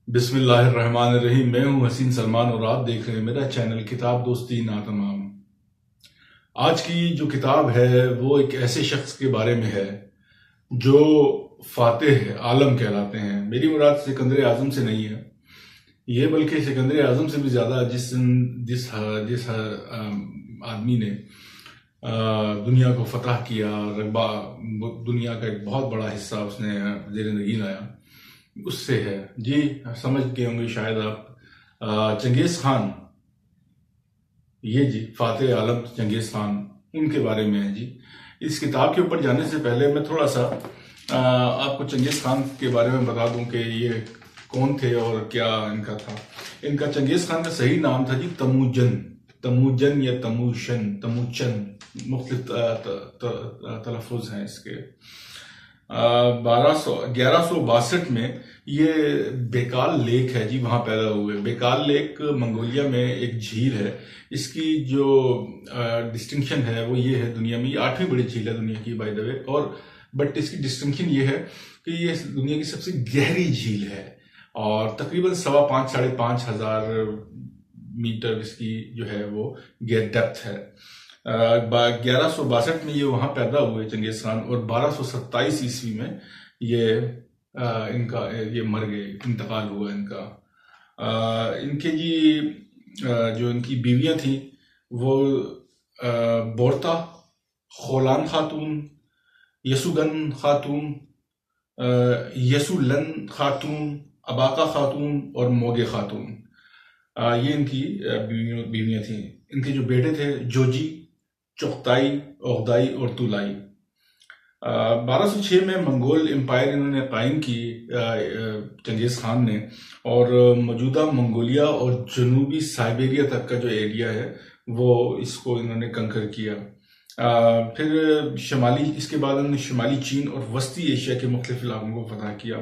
बिस्मिल्लाहिर्रहमानिर्रहीम। मैं हूं हसीन सलमान और आप देख रहे हैं मेरा चैनल किताब दोस्ती नातमाम। आज की जो किताब है वो एक ऐसे शख्स के बारे में है जो फातेह आलम कहलाते हैं। मेरी मुराद सिकंदर आजम से नहीं है, ये बल्कि सिकंदर आजम से भी ज्यादा जिस जिस जिस आदमी ने दुनिया को फतह किया, रकबा दुनिया का एक बहुत बड़ा हिस्सा उसने जेर नगीन लाया, उससे है जी। समझ गए होंगे शायद आप, चंगेज खान। ये जी फातेह आलम चंगेज खान, उनके बारे में है जी। इस किताब के ऊपर जाने से पहले मैं थोड़ा सा आपको चंगेज खान के बारे में बता दूं कि ये कौन थे और क्या इनका था। इनका चंगेज खान का सही नाम था जी तमूजन। तमूजन या तमूशन, तमूचन, मुख्तलिफ तलफ़ुज़ हैं इसके। 1162 में ये बेकाल लेक है जी, वहां पैदा हुए। बेकाल लेक मंगोलिया में एक झील है। इसकी जो डिस्टिंक्शन है वो ये है, दुनिया में ये 8वीं बड़ी झील है दुनिया की, बाय द वे। और बट इसकी डिस्टिंक्शन ये है कि ये दुनिया की सबसे गहरी झील है और तकरीबन 5,500 साढ़े 5,000 मीटर इसकी जो है वो डेप्थ है। 1162 में ये वहां पैदा हुए चंगेज खान, और 1227 ईस्वी में ये इनका ये मर गए, इंतकाल हुआ इनका। इनके जी जो इनकी बीवियां थी वो बोरता, खोलान खातून, यसुगन खातून, यसुलन खातून, अबाका खातून और मोगे खातून। ये इनकी बीवियां थी। इनके जो बेटे थे जोजी, चुगताई, ओगदाई और तुलाई। 1206 में मंगोल एम्पायर इन्होंने कायम की, चंगेज खान ने, और मौजूदा मंगोलिया और जनूबी साइबेरिया तक का जो एरिया है वो इसको इन्होंने कंकर किया। फिर शमाली, इसके बाद उन्होंने शुमाली चीन और वस्ती एशिया के मुख्तलिफ इलाकों को फतह किया।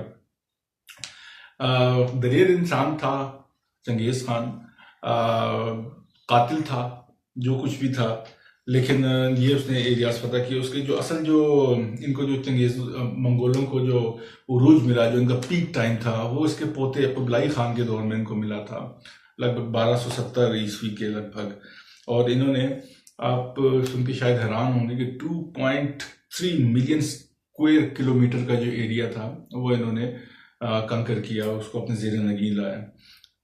दलेर इंसान था चंगेज खान, कातिल था, जो कुछ भी था, लेकिन ये उसने एरियाज फतह किए। उसके जो असल जो इनको जो चंगेज मंगोलों को जो उरूज मिला, जो इनका पीक टाइम था, वो इसके पोते कुबलाई खान के दौर में इनको मिला था, लगभग 1270 ईस्वी के लगभग। और इन्होंने, आप सुन के शायद हैरान होंगे कि 2.3 मिलियन स्क्वायर किलोमीटर का जो एरिया था वो इन्होंने कंकर किया, उसको अपने जेर नगीन लाया।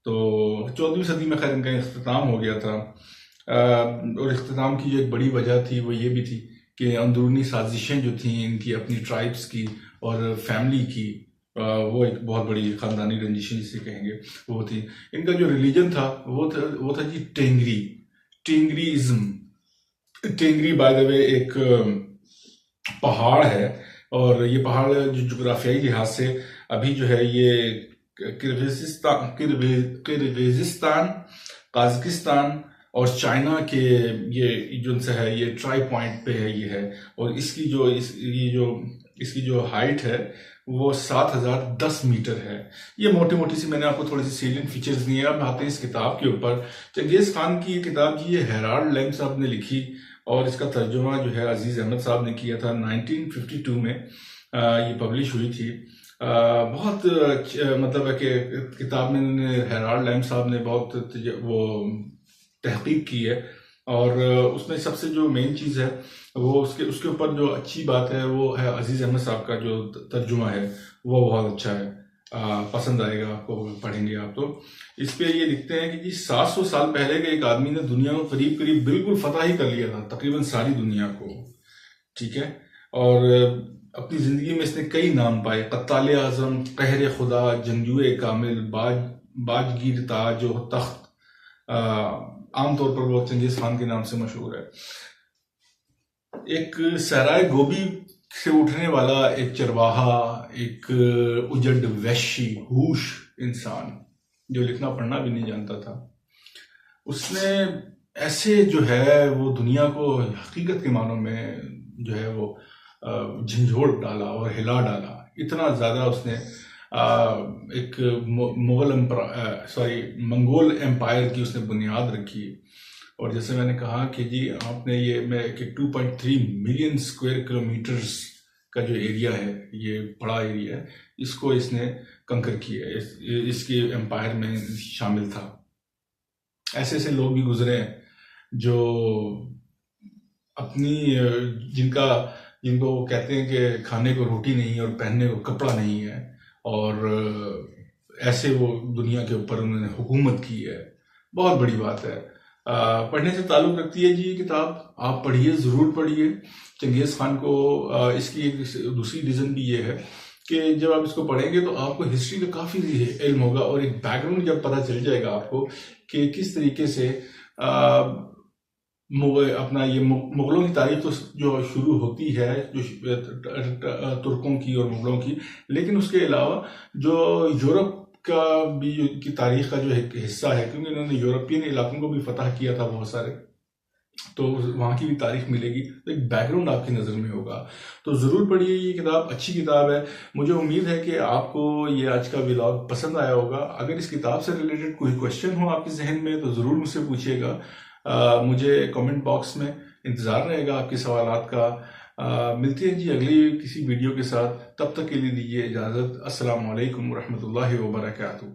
तो 14वीं सदी में खैर इनका इख्तिताम हो गया था। और इख्तिताम की जो एक बड़ी वजह थी वो ये भी थी कि अंदरूनी साजिशें जो थी इनकी अपनी ट्राइब्स की और फैमिली की, वो एक बहुत बड़ी खानदानी रंजिशें जिसे कहेंगे वो थी। इनका जो रिलीजन था वो था जी टेंगरी, टेंगरीइज्म। टेंगरी बाय द वे एक पहाड़ है, और ये पहाड़ जो जुग्राफियाई लिहाज से अभी जो है ये किर्गिजिस्तान, काजाकिस्तान और चाइना के ये जो है ये ट्राई पॉइंट पे है ये है। और इसकी जो हाइट है वो 7,010 मीटर है। ये मोटी मोटी सी मैंने आपको थोड़ी सी सेलियंट फीचर्स दिए। अब आते हैं इस किताब के ऊपर। चंगेज खान की ये किताब जी ये हेराल्ड लैम साहब ने लिखी, और इसका तर्जुमा जो है अजीज अहमद साहब ने किया था। 1952 में ये पब्लिश हुई थी। बहुत मतलब है कि किताब में हेराल्ड लैम साहब ने बहुत वो तहकीक की है, और उसमें सबसे जो मेन चीज़ है वो उसके ऊपर जो अच्छी बात है वो है अजीज अहमद साहब का जो तर्जुमा है वो बहुत अच्छा है। पसंद आएगा आपको, पढ़ेंगे आप तो। इस पे ये लिखते हैं कि जी 700 साल पहले के एक आदमी ने दुनिया को करीब करीब बिल्कुल फतह ही कर लिया था, तकरीबन सारी दुनिया को, ठीक है। और अपनी जिंदगी में इसने कई नाम पाए: कत्ताल आजम, कहर खुदा, जंगजुए कामिल, बाजगीर ताज और तख्त। आमतौर पर वो चंगेज खान के नाम से मशहूर है। एक सहराए गोबी से उठने वाला एक चरवाहा, एक उजड़ वैशी हूश इंसान जो लिखना पढ़ना भी नहीं जानता था, उसने ऐसे जो है वो दुनिया को हकीकत के मानों में जो है वो झंझोड़ डाला और हिला डाला। इतना ज्यादा उसने एक मंगोल एम्पायर की उसने बुनियाद रखी। और जैसे मैंने कहा कि जी आपने ये मैं कि 2.3 मिलियन स्क्वायर किलोमीटर्स का जो एरिया है, ये बड़ा एरिया है, इसको इसने कंकर किया है, इसके एम्पायर में शामिल था। ऐसे ऐसे लोग भी गुजरे हैं जो अपनी जिनका जिनको वो कहते हैं कि खाने को रोटी नहीं है और पहनने को कपड़ा नहीं है, और ऐसे वो दुनिया के ऊपर उन्होंने हुकूमत की है। बहुत बड़ी बात है। पढ़ने से ताल्लुक़ रखती है जी ये किताब, आप पढ़िए, ज़रूर पढ़िए चंगेज़ खान को। इसकी एक दूसरी रीज़न भी ये है कि जब आप इसको पढ़ेंगे तो आपको हिस्ट्री का काफ़ी इल्म होगा, और एक बैकग्राउंड जब पता चल जाएगा आपको कि किस तरीके से अपना ये मुगलों की तारीख तो जो शुरू होती है जो तुर्कों की और मुगलों की, लेकिन उसके अलावा जो यूरोप का भी की तारीख का जो एक हिस्सा है, क्योंकि इन्होंने यूरोपियन इलाकों को भी फतह किया था बहुत सारे, तो वहाँ की भी तारीख मिलेगी, तो एक बैकग्राउंड आपकी नज़र में होगा। तो ज़रूर पढ़िए, ये किताब अच्छी किताब है। मुझे उम्मीद है कि आपको ये आज का व्लॉग पसंद आया होगा। अगर इस किताब से रिलेटेड कोई क्वेश्चन हो आपके जहन में तो ज़रूर मुझसे पूछिएगा। मुझे कमेंट बॉक्स में इंतज़ार रहेगा आपके सवालात का। मिलते हैं जी अगली किसी वीडियो के साथ, तब तक के लिए दीजिए इजाज़त। अस्सलाम वालेकुम रहमतुल्लाहि व बरकातहू।